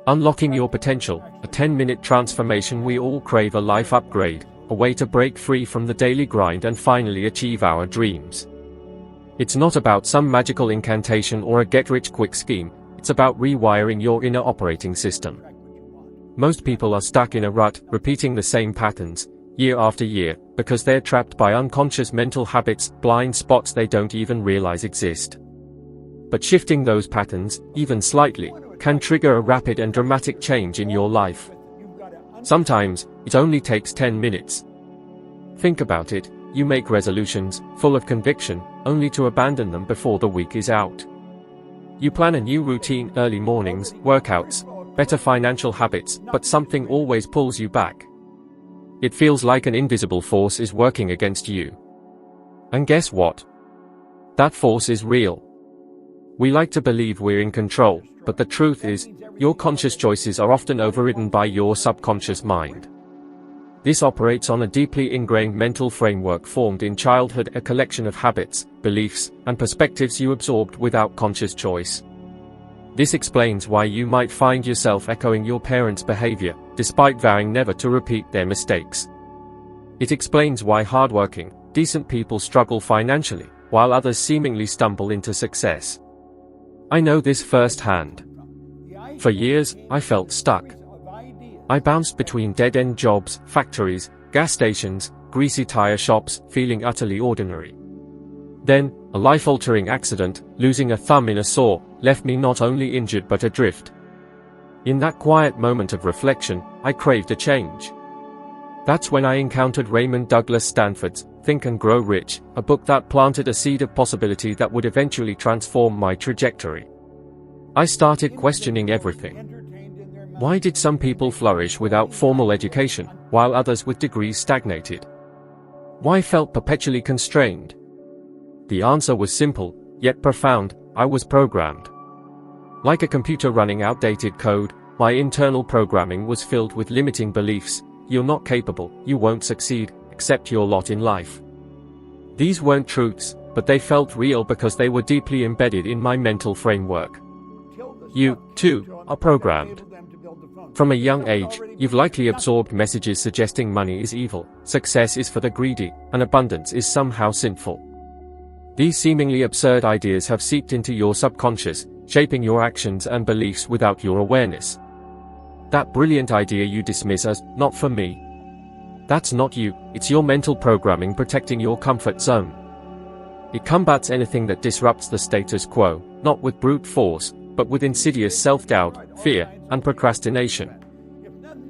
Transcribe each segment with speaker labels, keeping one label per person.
Speaker 1: Unlocking your potential, a 10-minute transformation. We all crave a life upgrade, a way to break free from the daily grind and finally achieve our dreams. It's not about some magical incantation or a get-rich-quick scheme, it's about rewiring your inner operating system. Most people are stuck in a rut, repeating the same patterns, year after year, because they're trapped by unconscious mental habits, blind spots they don't even realize exist. But shifting those patterns, even slightly, can trigger a rapid and dramatic change in your life. Sometimes, it only takes 10 minutes. Think about it, you make resolutions, full of conviction, only to abandon them before the week is out. You plan a new routine, early mornings, workouts, better financial habits, but something always pulls you back. It feels like an invisible force is working against you. And guess what? That force is real. We like to believe we're in control, but the truth is, your conscious choices are often overridden by your subconscious mind. This operates on a deeply ingrained mental framework formed in childhood, a collection of habits, beliefs, and perspectives you absorbed without conscious choice. This explains why you might find yourself echoing your parents' behavior, despite vowing never to repeat their mistakes. It explains why hardworking, decent people struggle financially, while others seemingly stumble into success. I know this firsthand. For years, I felt stuck. I bounced between dead-end jobs, factories, gas stations, greasy tire shops, feeling utterly ordinary. Then, a life-altering accident, losing a thumb in a saw, left me not only injured but adrift. In that quiet moment of reflection, I craved a change. That's when I encountered Raymond Douglas Stanford's Think and Grow Rich, a book that planted a seed of possibility that would eventually transform my trajectory. I started questioning everything. Why did some people flourish without formal education, while others with degrees stagnated? Why felt perpetually constrained? The answer was simple, yet profound: I was programmed. Like a computer running outdated code, my internal programming was filled with limiting beliefs. You're not capable, you won't succeed, accept your lot in life. These weren't truths, but they felt real because they were deeply embedded in my mental framework. You, too, are programmed. From a young age, you've likely absorbed messages suggesting money is evil, success is for the greedy, and abundance is somehow sinful. These seemingly absurd ideas have seeped into your subconscious, shaping your actions and beliefs without your awareness. That brilliant idea you dismiss as, "not for me." That's not you, it's your mental programming protecting your comfort zone. It combats anything that disrupts the status quo, not with brute force, but with insidious self-doubt, fear, and procrastination.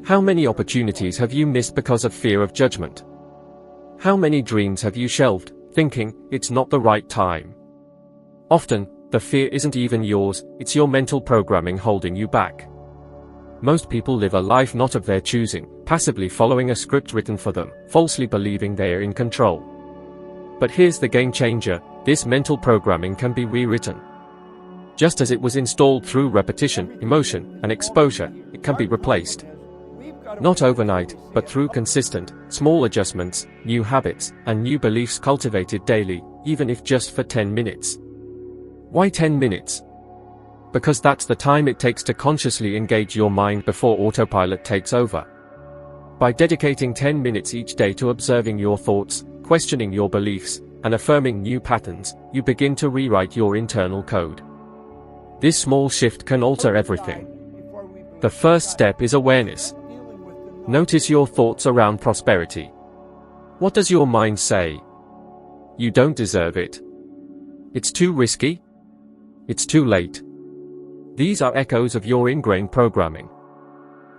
Speaker 1: How many opportunities have you missed because of fear of judgment? How many dreams have you shelved, thinking, it's not the right time? Often, the fear isn't even yours, it's your mental programming holding you back. Most people live a life not of their choosing, passively following a script written for them, falsely believing they are in control. But here's the game changer: this mental programming can be rewritten. Just as it was installed through repetition, emotion, and exposure, it can be replaced. Not overnight, but through consistent, small adjustments, new habits, and new beliefs cultivated daily, even if just for 10 minutes. Why 10 minutes? Because that's the time it takes to consciously engage your mind before autopilot takes over. By dedicating 10 minutes each day to observing your thoughts, questioning your beliefs, and affirming new patterns, you begin to rewrite your internal code. This small shift can alter everything. The first step is awareness. Notice your thoughts around prosperity. What does your mind say? You don't deserve it. It's too risky. It's too late. These are echoes of your ingrained programming.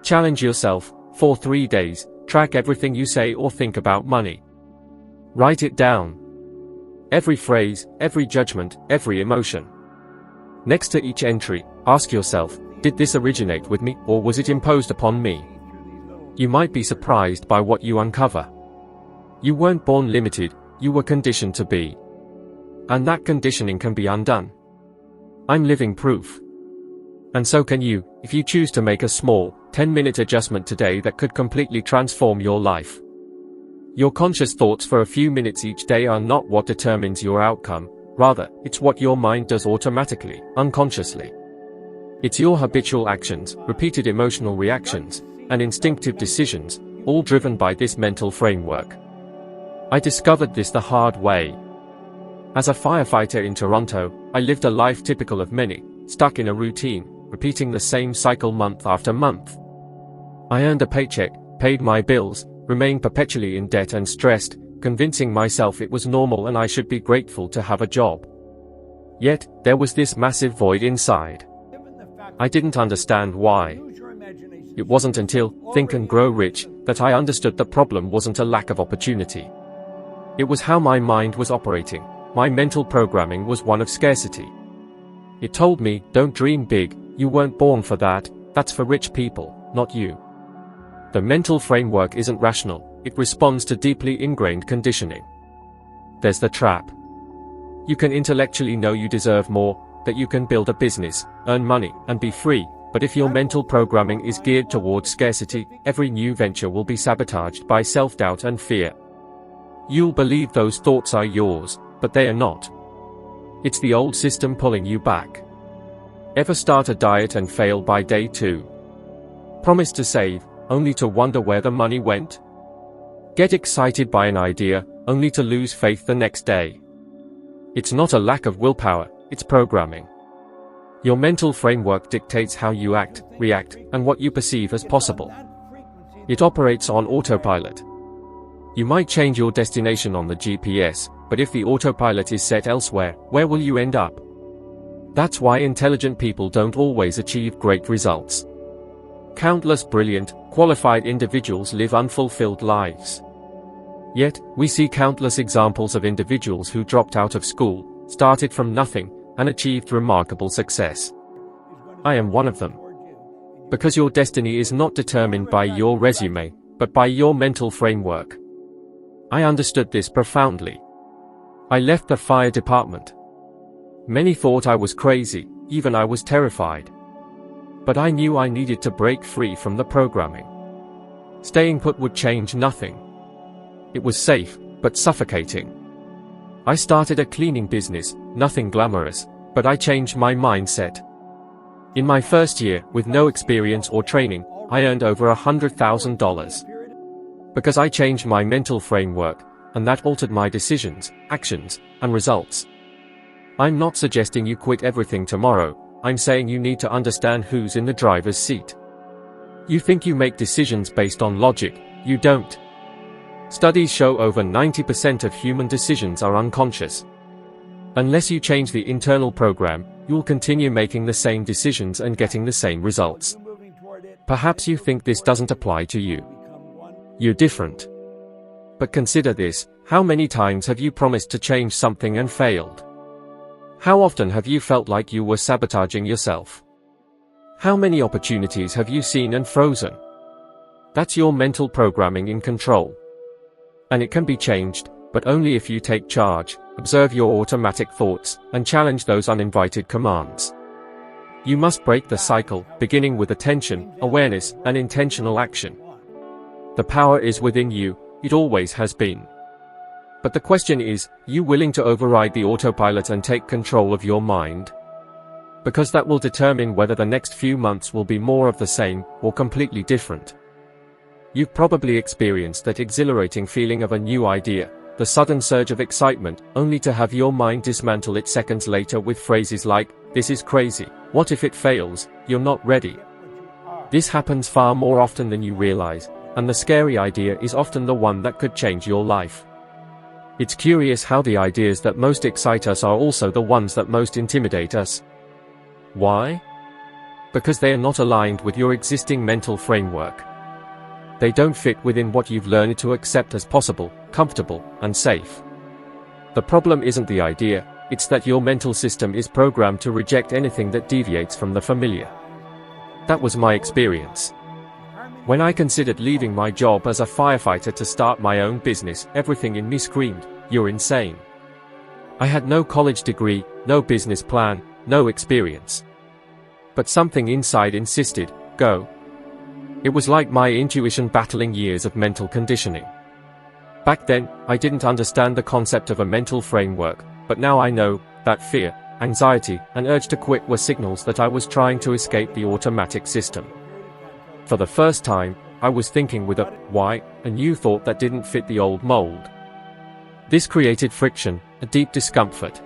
Speaker 1: Challenge yourself. For 3 days, track everything you say or think about money. Write it down. Every phrase, every judgment, every emotion. Next to each entry, ask yourself, did this originate with me, or was it imposed upon me? You might be surprised by what you uncover. You weren't born limited, you were conditioned to be. And that conditioning can be undone. I'm living proof. And so can you, if you choose to make a small, 10-minute adjustment today that could completely transform your life. Your conscious thoughts for a few minutes each day are not what determines your outcome. Rather, it's what your mind does automatically, unconsciously. It's your habitual actions, repeated emotional reactions, and instinctive decisions, all driven by this mental framework. I discovered this the hard way. As a firefighter in Toronto, I lived a life typical of many, stuck in a routine, repeating the same cycle month after month. I earned a paycheck, paid my bills, remained perpetually in debt and stressed, convincing myself it was normal and I should be grateful to have a job. Yet, there was this massive void inside. I didn't understand why. It wasn't until Think and Grow Rich that I understood the problem wasn't a lack of opportunity. It was how my mind was operating. My mental programming was one of scarcity. It told me, don't dream big, you weren't born for that, that's for rich people, not you. The mental framework isn't rational, it responds to deeply ingrained conditioning. There's the trap. You can intellectually know you deserve more, that you can build a business, earn money, and be free, but if your mental programming is geared towards scarcity, every new venture will be sabotaged by self-doubt and fear. You'll believe those thoughts are yours, but they are not. It's the old system pulling you back. Ever start a diet and fail by day 2? Promise to save, only to wonder where the money went? Get excited by an idea, only to lose faith the next day. It's not a lack of willpower, it's programming. Your mental framework dictates how you act, react, and what you perceive as possible. It operates on autopilot. You might change your destination on the GPS, but if the autopilot is set elsewhere, where will you end up? That's why intelligent people don't always achieve great results. Countless brilliant, qualified individuals live unfulfilled lives. Yet, we see countless examples of individuals who dropped out of school, started from nothing, and achieved remarkable success. I am one of them. Because your destiny is not determined by your resume, but by your mental framework. I understood this profoundly. I left the fire department. Many thought I was crazy, even I was terrified. But I knew I needed to break free from the programming. Staying put would change nothing. It was safe, but suffocating. I started a cleaning business, nothing glamorous, but I changed my mindset. In my first year, with no experience or training, I earned over $100,000. Because I changed my mental framework, and that altered my decisions, actions, and results. I'm not suggesting you quit everything tomorrow, I'm saying you need to understand who's in the driver's seat. You think you make decisions based on logic, you don't. Studies show over 90% of human decisions are unconscious. Unless you change the internal program, you'll continue making the same decisions and getting the same results. Perhaps you think this doesn't apply to you. You're different. But consider this, how many times have you promised to change something and failed? How often have you felt like you were sabotaging yourself? How many opportunities have you seen and frozen? That's your mental programming in control. And it can be changed, but only if you take charge, observe your automatic thoughts, and challenge those uninvited commands. You must break the cycle, beginning with attention, awareness, and intentional action. The power is within you, it always has been. But the question is, you willing to override the autopilot and take control of your mind? Because that will determine whether the next few months will be more of the same, or completely different. You've probably experienced that exhilarating feeling of a new idea, the sudden surge of excitement, only to have your mind dismantle it seconds later with phrases like, "This is crazy, what if it fails, you're not ready." This happens far more often than you realize, and the scary idea is often the one that could change your life. It's curious how the ideas that most excite us are also the ones that most intimidate us. Why? Because they are not aligned with your existing mental framework. They don't fit within what you've learned to accept as possible, comfortable, and safe. The problem isn't the idea, it's that your mental system is programmed to reject anything that deviates from the familiar. That was my experience. When I considered leaving my job as a firefighter to start my own business, everything in me screamed, "You're insane." I had no college degree, no business plan, no experience. But something inside insisted, go. It was like my intuition battling years of mental conditioning. Back then, I didn't understand the concept of a mental framework, but now I know that fear, anxiety, and urge to quit were signals that I was trying to escape the automatic system. For the first time, I was thinking with a why, a new thought that didn't fit the old mold. This created friction, a deep discomfort.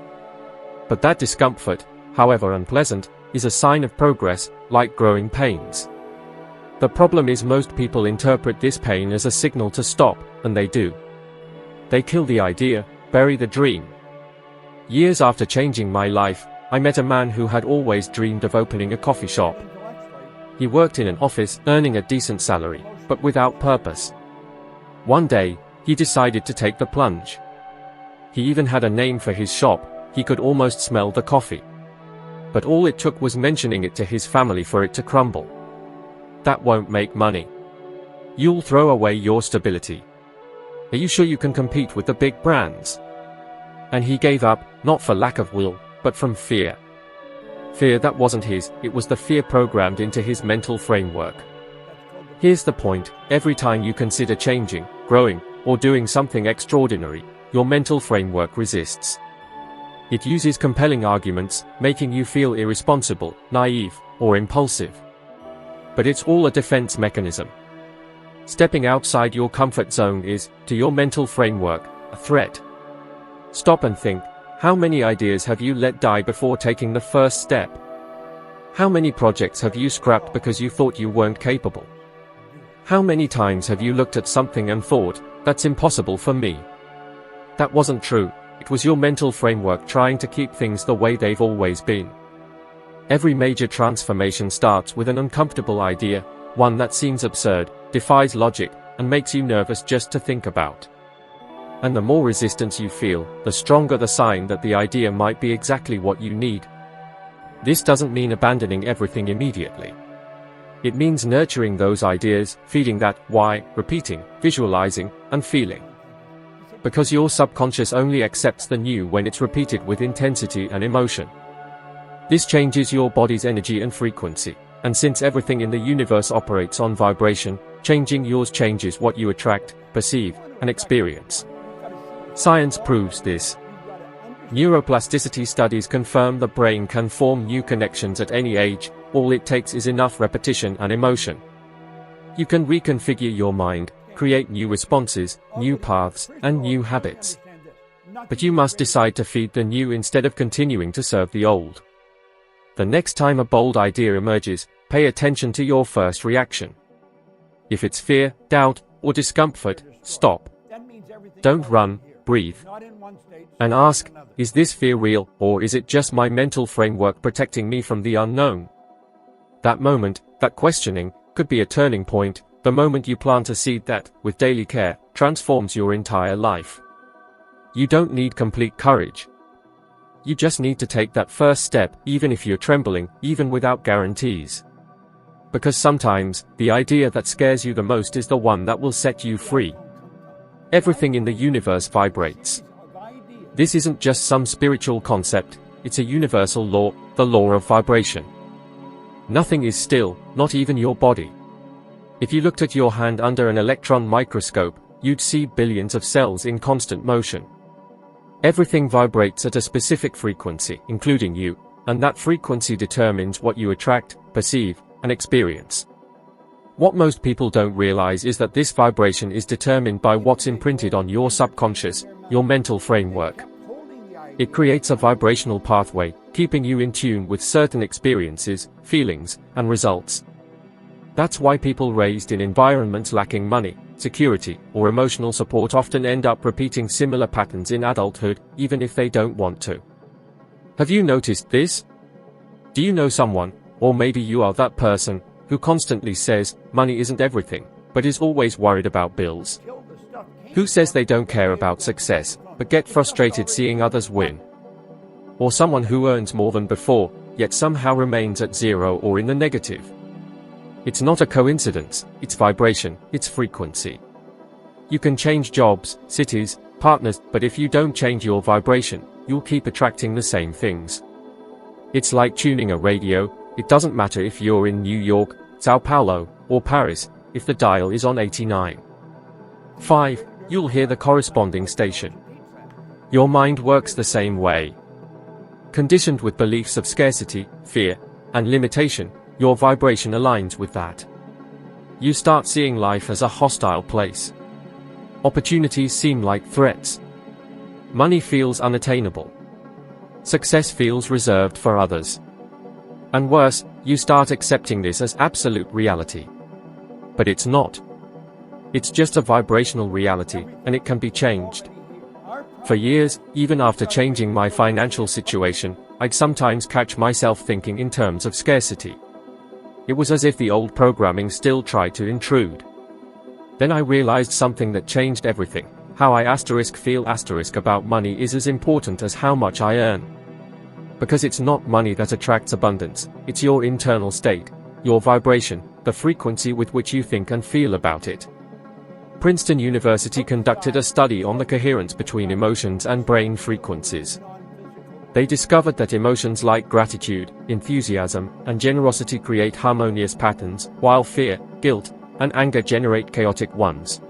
Speaker 1: But that discomfort, however unpleasant, is a sign of progress, like growing pains. The problem is most people interpret this pain as a signal to stop, and they do. They kill the idea, bury the dream. Years after changing my life, I met a man who had always dreamed of opening a coffee shop. He worked in an office, earning a decent salary, but without purpose. One day, he decided to take the plunge. He even had a name for his shop. He could almost smell the coffee. But all it took was mentioning it to his family for it to crumble. That won't make money. You'll throw away your stability. Are you sure you can compete with the big brands? And he gave up, not for lack of will, but from fear. Fear that wasn't his, it was the fear programmed into his mental framework. Here's the point: every time you consider changing, growing, or doing something extraordinary, your mental framework resists. It uses compelling arguments, making you feel irresponsible, naive, or impulsive. But it's all a defense mechanism. Stepping outside your comfort zone is, to your mental framework, a threat. Stop and think: how many ideas have you let die before taking the first step? How many projects have you scrapped because you thought you weren't capable? How many times have you looked at something and thought, that's impossible for me? That wasn't true. It was your mental framework trying to keep things the way they've always been. Every major transformation starts with an uncomfortable idea, one that seems absurd, defies logic, and makes you nervous just to think about. And the more resistance you feel, the stronger the sign that the idea might be exactly what you need. This doesn't mean abandoning everything immediately. It means nurturing those ideas, feeding that why, repeating, visualizing, and feeling. Because your subconscious only accepts the new when it's repeated with intensity and emotion. This changes your body's energy and frequency, and since everything in the universe operates on vibration, changing yours changes what you attract, perceive, and experience. Science proves this. Neuroplasticity studies confirm the brain can form new connections at any age. All it takes is enough repetition and emotion. You can reconfigure your mind, create new responses, new paths, and new habits. But you must decide to feed the new instead of continuing to serve the old. The next time a bold idea emerges, pay attention to your first reaction. If it's fear, doubt, or discomfort, stop. Don't run, breathe. And ask, is this fear real, or is it just my mental framework protecting me from the unknown? That moment, that questioning, could be a turning point, the moment you plant a seed that, with daily care, transforms your entire life. You don't need complete courage. You just need to take that first step, even if you're trembling, even without guarantees. Because sometimes, the idea that scares you the most is the one that will set you free. Everything in the universe vibrates. This isn't just some spiritual concept, it's a universal law, the law of vibration. Nothing is still, not even your body. If you looked at your hand under an electron microscope, you'd see billions of cells in constant motion. Everything vibrates at a specific frequency, including you, and that frequency determines what you attract, perceive, and experience. What most people don't realize is that this vibration is determined by what's imprinted on your subconscious, your mental framework. It creates a vibrational pathway, keeping you in tune with certain experiences, feelings, and results. That's why people raised in environments lacking money, security, or emotional support often end up repeating similar patterns in adulthood, even if they don't want to. Have you noticed this? Do you know someone, or maybe you are that person, who constantly says, money isn't everything, but is always worried about bills? Who says they don't care about success, but get frustrated seeing others win? Or someone who earns more than before, yet somehow remains at zero or in the negative? It's not a coincidence, it's vibration, it's frequency. You can change jobs, cities, partners, but if you don't change your vibration, you'll keep attracting the same things. It's like tuning a radio. It doesn't matter if you're in New York, Sao Paulo, or Paris, if the dial is on 89.5, you'll hear the corresponding station. Your mind works the same way. Conditioned with beliefs of scarcity, fear, and limitation, your vibration aligns with that. You start seeing life as a hostile place. Opportunities seem like threats. Money feels unattainable. Success feels reserved for others. And worse, you start accepting this as absolute reality. But it's not. It's just a vibrational reality, and it can be changed. For years, even after changing my financial situation, I'd sometimes catch myself thinking in terms of scarcity. It was as if the old programming still tried to intrude. Then I realized something that changed everything. How I feel about money is as important as how much I earn. Because it's not money that attracts abundance, it's your internal state, your vibration, the frequency with which you think and feel about it. Princeton University conducted a study on the coherence between emotions and brain frequencies. They discovered that emotions like gratitude, enthusiasm, and generosity create harmonious patterns, while fear, guilt, and anger generate chaotic ones.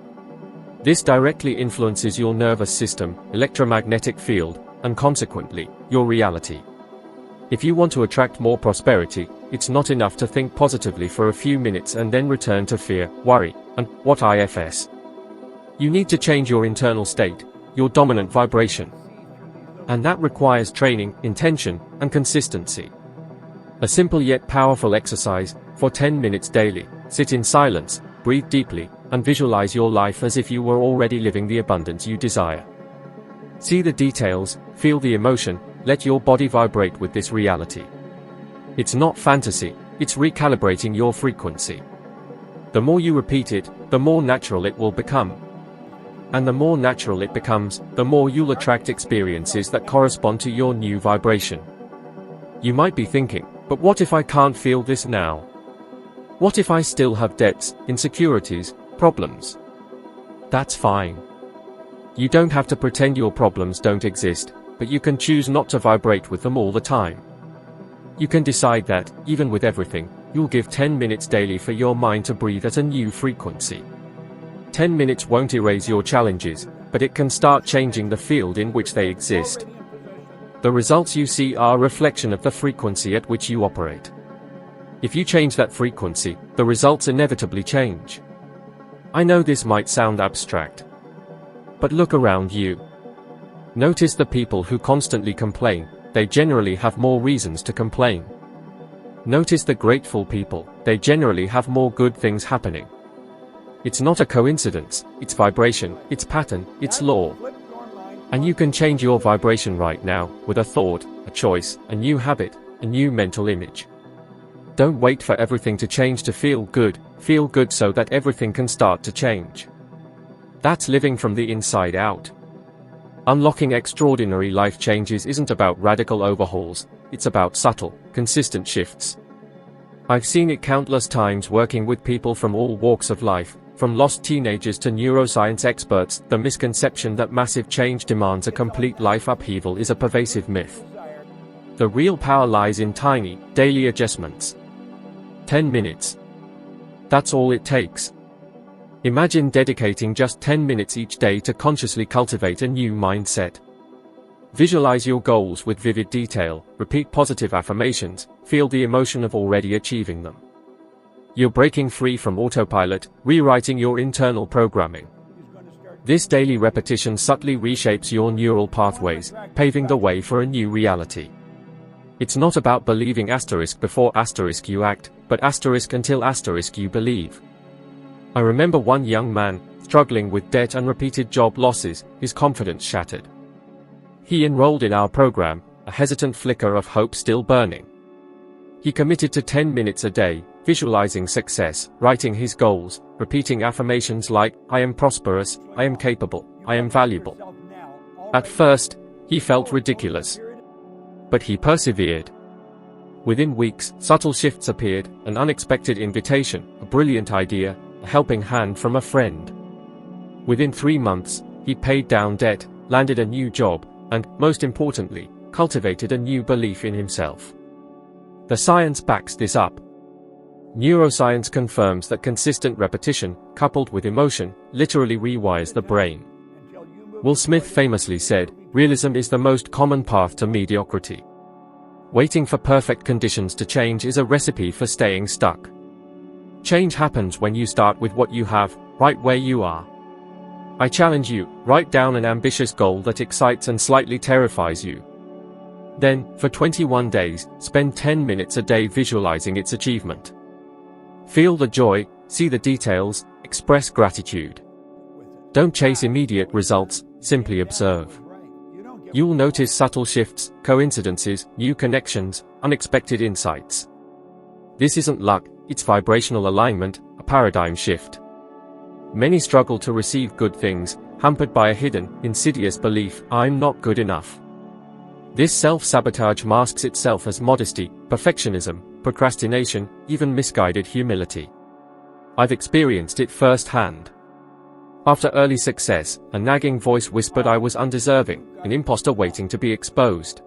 Speaker 1: This directly influences your nervous system, electromagnetic field, and consequently, your reality. If you want to attract more prosperity, it's not enough to think positively for a few minutes and then return to fear, worry, and what ifs. You need to change your internal state, your dominant vibration. And that requires training, intention, and consistency. A simple yet powerful exercise, for 10 minutes daily, sit in silence, breathe deeply, and visualize your life as if you were already living the abundance you desire. See the details, feel the emotion, let your body vibrate with this reality. It's not fantasy, it's recalibrating your frequency. The more you repeat it, the more natural it will become. And the more natural it becomes, the more you'll attract experiences that correspond to your new vibration. You might be thinking, but what if I can't feel this now? What if I still have debts, insecurities, problems? That's fine. You don't have to pretend your problems don't exist, but you can choose not to vibrate with them all the time. You can decide that, even with everything, you'll give 10 minutes daily for your mind to breathe at a new frequency. 10 minutes won't erase your challenges, but it can start changing the field in which they exist. The results you see are a reflection of the frequency at which you operate. If you change that frequency, the results inevitably change. I know this might sound abstract. But look around you. Notice the people who constantly complain, they generally have more reasons to complain. Notice the grateful people, they generally have more good things happening. It's not a coincidence, it's vibration, it's pattern, it's law. And you can change your vibration right now, with a thought, a choice, a new habit, a new mental image. Don't wait for everything to change to feel good so that everything can start to change. That's living from the inside out. Unlocking extraordinary life changes isn't about radical overhauls, it's about subtle, consistent shifts. I've seen it countless times working with people from all walks of life, from lost teenagers to neuroscience experts. The misconception that massive change demands a complete life upheaval is a pervasive myth. The real power lies in tiny, daily adjustments. 10 minutes. That's all it takes. Imagine dedicating just 10 minutes each day to consciously cultivate a new mindset. Visualize your goals with vivid detail, repeat positive affirmations, feel the emotion of already achieving them. You're breaking free from autopilot, rewriting your internal programming. This daily repetition subtly reshapes your neural pathways, paving the way for a new reality. It's not about believing asterisk before asterisk you act, but asterisk until asterisk you believe. I remember one young man, struggling with debt and repeated job losses, his confidence shattered. He enrolled in our program, a hesitant flicker of hope still burning. He committed to 10 minutes a day, visualizing success, writing his goals, repeating affirmations like, I am prosperous, I am capable, I am valuable. At first, he felt ridiculous. But he persevered. Within weeks, subtle shifts appeared, an unexpected invitation, a brilliant idea, a helping hand from a friend. Within 3 months, he paid down debt, landed a new job, and, most importantly, cultivated a new belief in himself. The science backs this up. Neuroscience confirms that consistent repetition, coupled with emotion, literally rewires the brain. Will Smith famously said, "Realism is the most common path to mediocrity." Waiting for perfect conditions to change is a recipe for staying stuck. Change happens when you start with what you have, right where you are. I challenge you, write down an ambitious goal that excites and slightly terrifies you. Then, for 21 days, spend 10 minutes a day visualizing its achievement. Feel the joy, see the details, express gratitude. Don't chase immediate results, simply observe. You'll notice subtle shifts, coincidences, new connections, unexpected insights. This isn't luck, it's vibrational alignment, a paradigm shift. Many struggle to receive good things, hampered by a hidden, insidious belief, I'm not good enough. This self-sabotage masks itself as modesty, perfectionism, procrastination, even misguided humility. I've experienced it firsthand. After early success, a nagging voice whispered I was undeserving, an imposter waiting to be exposed.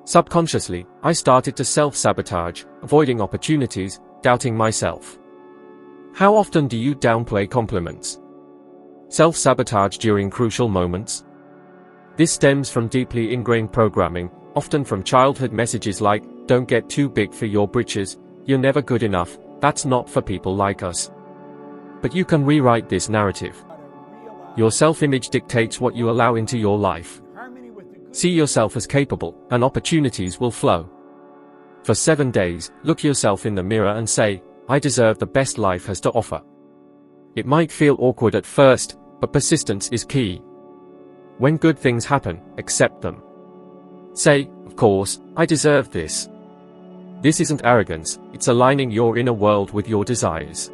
Speaker 1: Subconsciously, I started to self-sabotage, avoiding opportunities, doubting myself. How often do you downplay compliments? Self-sabotage during crucial moments? This stems from deeply ingrained programming, often from childhood messages like, don't get too big for your britches, you're never good enough, that's not for people like us. But you can rewrite this narrative. Your self-image dictates what you allow into your life. See yourself as capable, and opportunities will flow. For 7 days, look yourself in the mirror and say, I deserve the best life has to offer. It might feel awkward at first, but persistence is key. When good things happen, accept them. Say, of course, I deserve this. This isn't arrogance, it's aligning your inner world with your desires.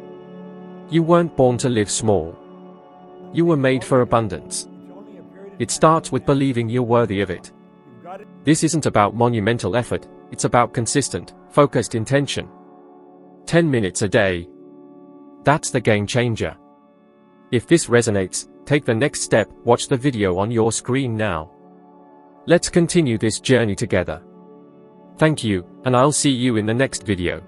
Speaker 1: You weren't born to live small. You were made for abundance. It starts with believing you're worthy of it. This isn't about monumental effort, it's about consistent, focused intention. 10 minutes a day. That's the game changer. If this resonates, take the next step, watch the video on your screen now. Let's continue this journey together. Thank you, and I'll see you in the next video.